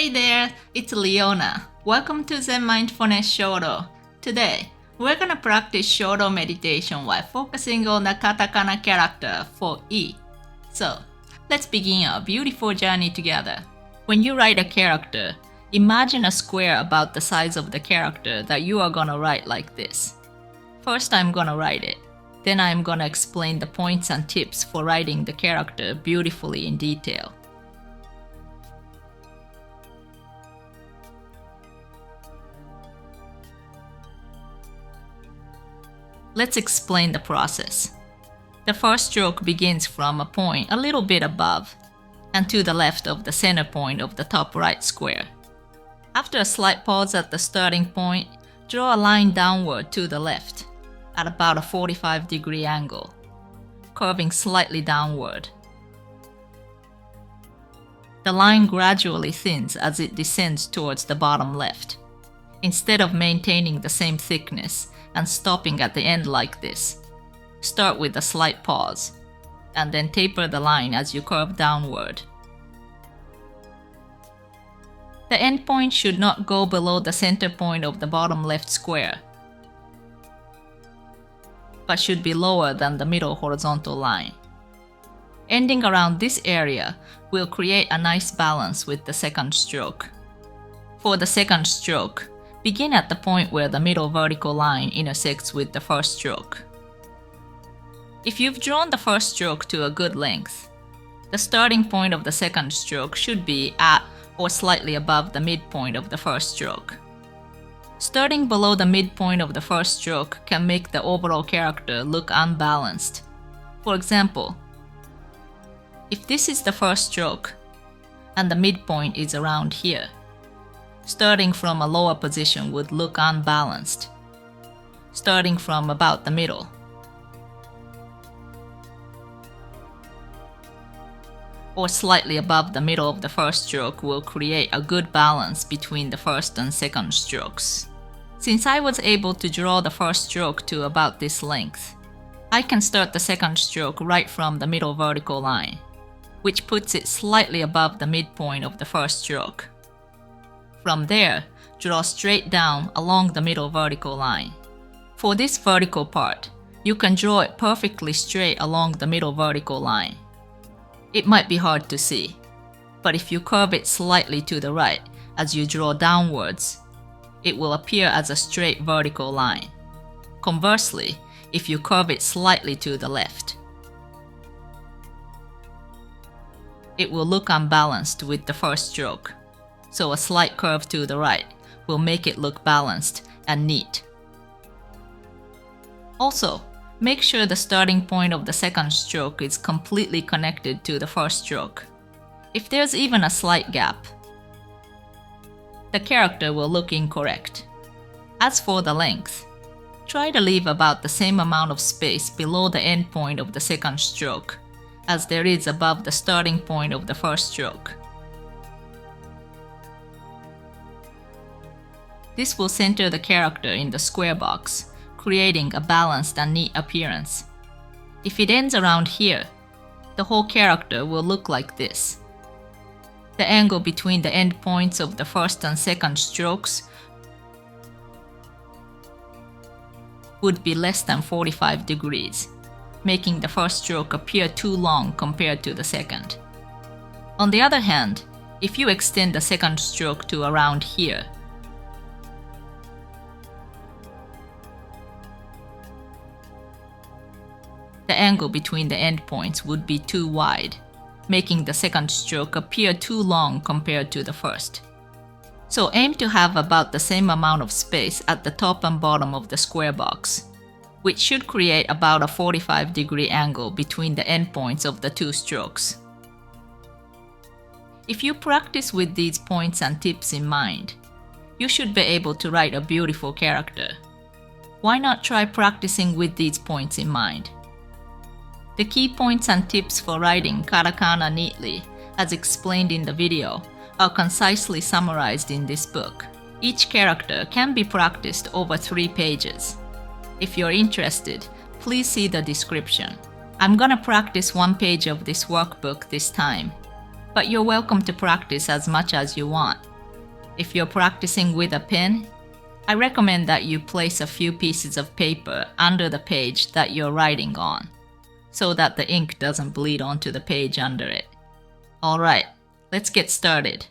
Hey there, it's Leona. Welcome to Zen Mindfulness Shodo. Today, we're gonna practice Shodo meditation while focusing on the Katakana character for E. So, let's begin our beautiful journey together. When you write a character, imagine a square about the size of the character that you are gonna write like this. First, I'm gonna write it. Then I'm gonna explain the points and tips for writing the character beautifully in detail. Let's explain the process. The first stroke begins from a point a little bit above and to the left of the center point of the top right square. After a slight pause at the starting point, draw a line downward to the left at about a 45-degree angle, curving slightly downward. The line gradually thins as it descends towards the bottom left. Instead of maintaining the same thickness and stopping at the end like this, start with a slight pause, and then taper the line as you curve downward. The end point should not go below the center point of the bottom left square, but should be lower than the middle horizontal line. Ending around this area will create a nice balance with the second stroke. For the second stroke, begin at the point where the middle vertical line intersects with the first stroke. If you've drawn the first stroke to a good length, the starting point of the second stroke should be at or slightly above the midpoint of the first stroke. Starting below the midpoint of the first stroke can make the overall character look unbalanced. For example, if this is the first stroke and the midpoint is around here, starting from a lower position would look unbalanced, starting from about the middle. Or slightly above the middle of the first stroke will create a good balance between the first and second strokes. Since I was able to draw the first stroke to about this length, I can start the second stroke right from the middle vertical line, which puts it slightly above the midpoint of the first stroke. From there, draw straight down along the middle vertical line. For this vertical part, you can draw it perfectly straight along the middle vertical line. It might be hard to see, but if you curve it slightly to the right as you draw downwards, it will appear as a straight vertical line. Conversely, if you curve it slightly to the left, it will look unbalanced with the first stroke. So a slight curve to the right will make it look balanced and neat. Also, make sure the starting point of the second stroke is completely connected to the first stroke. If there's even a slight gap, the character will look incorrect. As for the length, try to leave about the same amount of space below the end point of the second stroke as there is above the starting point of the first stroke. This will center the character in the square box, creating a balanced and neat appearance. If it ends around here, the whole character will look like this. The angle between the end points of the first and second strokes would be less than 45 degrees, making the first stroke appear too long compared to the second. On the other hand, if you extend the second stroke to around here, the angle between the endpoints would be too wide, making the second stroke appear too long compared to the first. So aim to have about the same amount of space at the top and bottom of the square box, which should create about a 45-degree angle between the endpoints of the two strokes. If you practice with these points and tips in mind, you should be able to write a beautiful character. Why not try practicing with these points in mind? The key points and tips for writing katakana neatly, as explained in the video, are concisely summarized in this book. Each character can be practiced over 3 pages. If you're interested, please see the description. I'm gonna practice 1 page of this workbook this time, but you're welcome to practice as much as you want. If you're practicing with a pen, I recommend that you place a few pieces of paper under the page that you're writing on, so that the ink doesn't bleed onto the page under it. Alright, let's get started.